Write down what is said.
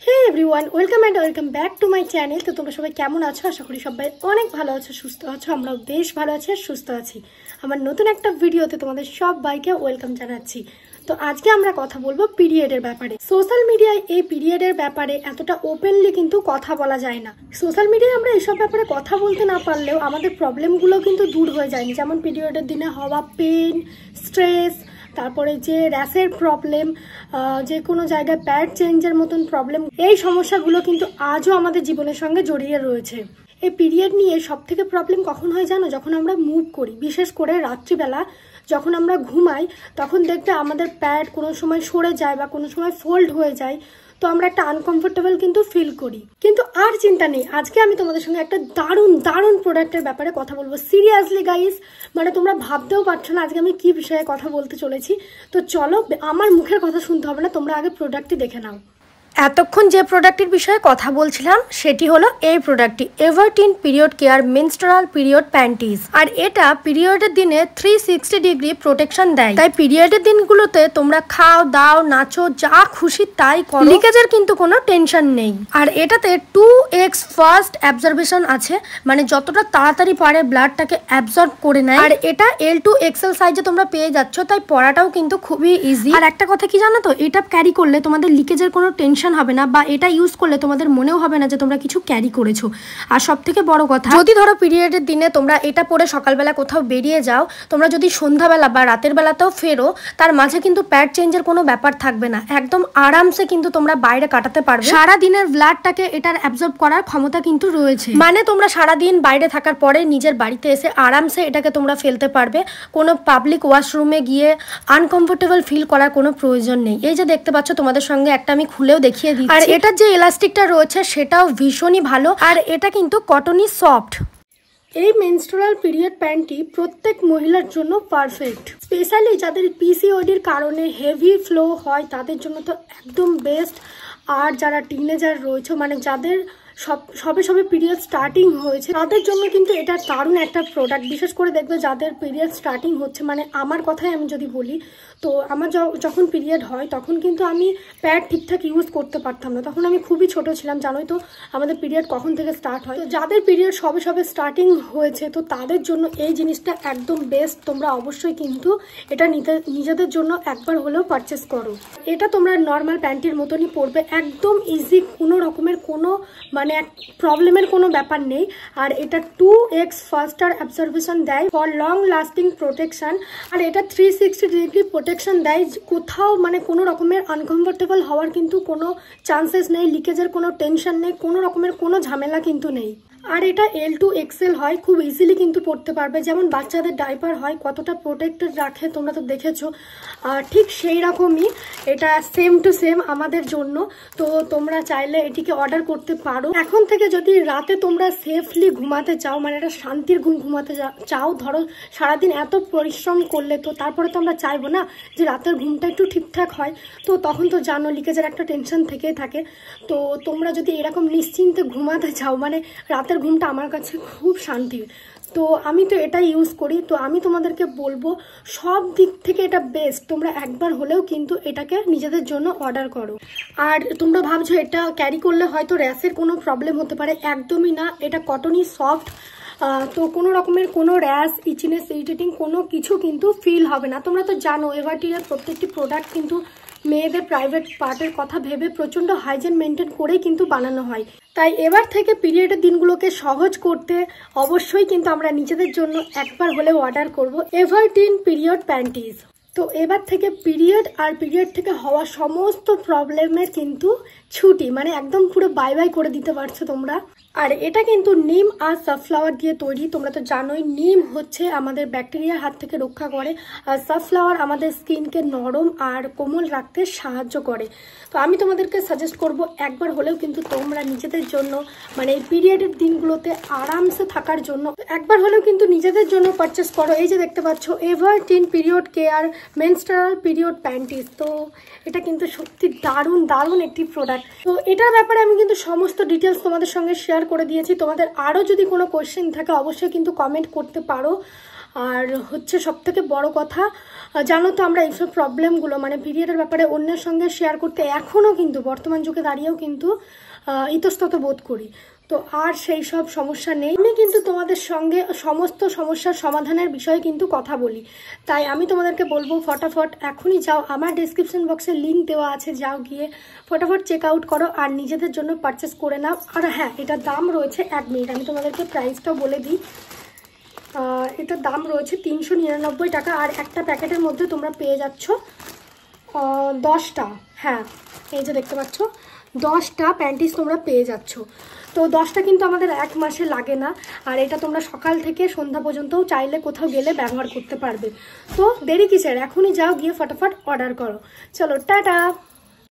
Hey everyone, welcome back to my channel. তো তোমরা সবাই কেমন আছো? আশা করি সবাই অনেক ভালো আছো, সুস্থ আছো। আমরাও বেশ ভালো আছি আর সুস্থ আছি। আমার নতুন একটা ভিডিওতে তোমাদের সবাইকে ওয়েলকাম জানাচ্ছি। তো আজকে আমরা কথা বলবো পিরিয়ডের ব্যাপারে। সোশ্যাল মিডিয়ায় এই পিরিয়ডের ব্যাপারে এতটা ওপেনলি কিন্তু কথা বলা যায় না। সোশ্যাল মিডিয়ায় আমরা এসব ব্যাপারে কথা বলতে না পারলেও আমাদের প্রবলেমগুলো কিন্তু দূর হয়ে যায়নি। যেমন পিরিয়ডের দিনে হওয়া পেন, স্ট্রেস, তারপরে যে র্যাশের প্রবলেম, যে কোনো জায়গায় প্যাড চেঞ্জের মতন প্রবলেম, এই সমস্যাগুলো কিন্তু আজও আমাদের জীবনের সঙ্গে জড়িয়ে রয়েছে। এই পিরিয়ড নিয়ে সব থেকে প্রবলেম কখন হয় জানো? যখন আমরা মুভ করি, বিশেষ করে রাত্রিবেলা যখন আমরা ঘুমাই, তখন দেখবে আমাদের প্যাড কোনো সময় সরে যায় বা কোনো সময় ফোল্ড হয়ে যায়। তো আমরা একটা আনকমফোর্টেবল কিন্তু ফিল করি। কিন্তু আর চিন্তা নেই, আজকে আমি তোমাদের সঙ্গে একটা দারুণ প্রোডাক্টের ব্যাপারে কথা বলবো। সিরিয়াসলি গাইস, মানে তোমরা ভাবতেও পারছো না আজকে আমি কি বিষয়ে কথা বলতে চলেছি। তো চলো, আমার মুখের কথা শুনতে হবে না, তোমরা আগে প্রোডাক্টটি দেখে নাও। এতক্ষণ যে প্রোডাক্টের বিষয়ে কথা বলছিলাম সেটি হলো এই প্রোডাক্টটি, এভারটিন পিরিয়ড কেয়ার মেনস্ট্রুয়াল পিরিয়ড প্যান্টিজ। আর এটা পিরিয়ডের দিনে 360 ডিগ্রি প্রোটেকশন দেয়। তাই পিরিয়ডের দিনগুলোতে তোমরা খাও দাও, নাচো, যা খুশি তাই করো, লিকেজের কিন্তু কোনো টেনশন নেই। আর এটাতে 2x ফাস্ট অ্যাবজর্বেশন আছে, মানে যতটা তাড়াতাড়ি পারে ব্লাডটাকে অ্যাবজর্ব করে নেয়। আর এটা L2 XL সাইজে তোমরা পেয়ে যাচ্ছ, তাই পরাটাও কিন্তু খুবই ইজি। আর একটা কথা কি জানো তো, এটা ক্যারি করলে তোমাদের লিকেজের কোনো টেনশন হবে না, বা এটা ইউজ করলে তোমাদের মনেও হবে না যে তোমরা কিছু ক্যারি করেছো। আর সব থেকে বড় কথা, যদি ধরো পিরিয়ডের দিনে তোমরা এটা পরে সকালবেলা কোথাও বেরিয়ে যাও, তোমরা যদি সন্ধ্যাবেলা বা রাতের বেলাতেও ফেরো, তার মাঝে কিন্তু প্যাড চেঞ্জের কোনো ব্যাপার থাকবে না। একদম আরামসে কিন্তু তোমরা বাইরে কাটাতে পারবে। সারা দিনের ব্লাডটাকে এটার অ্যাবজর্ব করার ক্ষমতা কিন্তু রয়েছে। মানে তোমরা সারাদিন বাইরে থাকার পরে নিজের বাড়িতে এসে আরামসে এটাকে তোমরা ফেলতে পারবে। কোনো পাবলিক ওয়াশরুমে গিয়ে আনকমফোর্টেবল ফিল করার কোনো প্রয়োজন নেই। এই যে দেখতে পাচ্ছ, তোমাদের সঙ্গে একটা আমি খুলেও দেখিয়ে দিচ্ছি। আর এটার যে ইলাস্টিকটা রয়েছে সেটাও ভীষণই ভালো, আর এটা কিন্তু কটনই সফট। এই মেনস্ট্রুয়াল পিরিয়ড প্যান্টটি প্রত্যেক মহিলার জন্য পারফেক্ট। স্পেশালি যাদের পিসিওডির কারণে হেভি ফ্লো হয় তাদের জন্য তো একদম বেস্ট। আর যারা টিনেজার রয়েছে, মানে যাদের সবে পিরিয়ড স্টার্টিং হয়েছে, তাদের জন্য কিন্তু এটা দারুণ একটা প্রোডাক্ট। বিশেষ করে দেখবে যাদের পিরিয়ড স্টার্টিং হচ্ছে, মানে আমার কথাই আমি যদি বলি, তো আমার যখন পিরিয়ড হয় তখন কিন্তু আমি প্যাড ঠিকঠাক ইউজ করতে পারতাম না। তখন আমি খুবই ছোট ছিলাম, জানোই তো আমাদের পিরিয়ড কখন থেকে স্টার্ট হয়। তো যাদের পিরিয়ড সবে স্টার্টিং হয়েছে, তো তাদের জন্য এই জিনিসটা একদম বেস্ট। তোমরা অবশ্যই কিন্তু এটা নিজেদের জন্য একবার হলেও পারচেস করো। এটা তোমরা নর্মাল প্যান্টির মতনই পরবে, একদম ইজি, কোনো রকমের কোনো মানে প্রবলেমের কোনো ব্যাপার নেই। আর এটা 2x ফাস্টার অ্যাবজর্বেশন দেয় ফর লং লাস্টিং প্রোটেকশন। আর এটা 360 ডিগ্রি প্রোটেকশন দেয়। কোথাও মানে কোনো রকমের আনকমফোর্টেবল হওয়ার কিন্তু কোনো চান্সেস নেই, লিকেজের কোনো টেনশন নেই, কোনো রকমের কোনো ঝামেলা কিন্তু নেই। আর এটা L2 XL হয়, খুব ইজিলি কিন্তু পড়তে পারবে। যেমন বাচ্চাদের ডাইপার হয় কতটা প্রোটেক্টেড রাখে তোমরা তো দেখেছো, ঠিক সেই রকমই এটা সেম টু সেম আমাদের জন্য। তো তোমরা চাইলে এটিকে অর্ডার করতে পারো। এখন থেকে যদি রাতে তোমরা সেফলি ঘুমাতে চাও, মানে একটা শান্তির ঘুম ঘুমাতে চাও, ধরো সারাদিন এত পরিশ্রম করলে, তো তারপরে তো আমরা চাইবো না যে রাতের ঘুমটা একটু ঠিকঠাক হয়। তো তখন তো জানো লিকেজের একটা টেনশন থেকেই থাকে। তো তোমরা যদি এরকম নিশ্চিন্তে ঘুমাতে চাও, মানে রাতের ঘুমটা আমার কাছে খুব শান্তির, তো আমি তো এটা ইউজ করি। তো আমি তোমাদেরকে বলবো সব দিক থেকে এটা বেস্ট। তোমরা একবার হলেও কিন্তু এটাকে নিজেদের জন্য অর্ডার করো। আর তোমরা ভাবছো এটা ক্যারি করলে হয়তো র্যাশের কোনো প্রবলেম হতে পারে, একদমই না। এটা কটনই সফট, তো কোনো রকমের কোনো র্যাশ, ইচিনেস, ইরিটেটিং কোনো কিছু কিন্তু ফিল হবে না। তোমরা তো জানো এভারটিনের প্রত্যেকটি প্রোডাক্ট কিন্তু মেয়েদের প্রাইভেট পার্টের কথা ভেবে প্রচণ্ড হাইজিন মেনটেন করেই কিন্তু বানানো হয়। তাই এবার থেকে পিরিয়ডের দিনগুলোকে সহজ করতে অবশ্যই কিন্তু আমরা নিজেদের জন্য একবার হলেও অর্ডার করব এভারটিন পিরিয়ড প্যান্টিজ। তো এবার থেকে পিরিয়ড আর পিরিয়ড থেকে হওয়া সমস্ত প্রবলেমের কিন্তু ছুটি, মানে একদম পুরো বাই বাই করে দিতে পারছো তোমরা। আর এটা কিন্তু নিম আর সানফ্লাওয়ার দিয়ে তৈরি। তোমরা তো জানোই নিম হচ্ছে আমাদের ব্যাকটেরিয়ার হাত থেকে রক্ষা করে, আর সানফ্লাওয়ার আমাদের স্কিনকে নরম আর কোমল রাখতে সাহায্য করে। তো আমি তোমাদেরকে সাজেস্ট করব একবার হলেও কিন্তু তোমরা নিজেদের জন্য, মানে এই পিরিয়ডের দিনগুলোতে আরামসে থাকার জন্য একবার হলেও কিন্তু নিজেদের জন্য পারচেস করো। এই যে দেখতে পাচ্ছ এভারটিন পিরিয়ড কেয়ার মেনস্ট্রুয়াল পিরিয়ড প্যান্টিজ। তো এটা কিন্তু সত্যি দারুণ একটি প্রোডাক্ট। তো এটার ব্যাপারে আমি কিন্তু সমস্ত ডিটেলস তোমাদের সঙ্গে শেয়ার করে দিয়েছি। তোমাদের আরও যদি কোনো কোয়েশ্চেন থাকে অবশ্যই কিন্তু কমেন্ট করতে পারো। আর হচ্ছে সবথেকে বড় কথা, জানো তো আমরা এইসব প্রবলেমগুলো মানে পিরিয়ডের ব্যাপারে অন্যের সঙ্গে শেয়ার করতে এখনও কিন্তু বর্তমান যুগে দাঁড়িয়েও কিন্তু ইতস্তত বোধ করি। তো আর সেই সব সমস্যা নেই। আমি কিন্তু তোমাদের সঙ্গে সমস্ত সমস্যার সমাধানের বিষয়ে কিন্তু কথা বলি, তাই আমি তোমাদেরকে বলবো ফটাফট এখনই যাও, আমার ডেসক্রিপশন বক্সে লিঙ্ক দেওয়া আছে, যাও গিয়ে ফটাফট চেক আউট করো আর নিজেদের জন্য পারচেস করে নাও। আর হ্যাঁ, এটার দাম রয়েছে, 1 মিনিট আমি তোমাদেরকে প্রাইসটাও বলে দিই। এটার দাম রয়েছে 399 টাকা, আর একটা প্যাকেটের মধ্যে তোমরা পেয়ে যাচ্ছ 10টা। হ্যাঁ, এই যে দেখতে পাচ্ছ 10টা প্যান্টিস তোমরা পেয়ে যাচ্ছ। তো 10টা কিন্তু আমাদের 1 মাসে লাগে না, আর এটা তোমরা সকাল থেকে সন্ধ্যা পর্যন্তও চাইলে কোথাও গেলে ব্যবহার করতে পারবে। তো দেরি কিসের, এখনই যাও গিয়ে ফটাফট অর্ডার করো। চলো টাটা।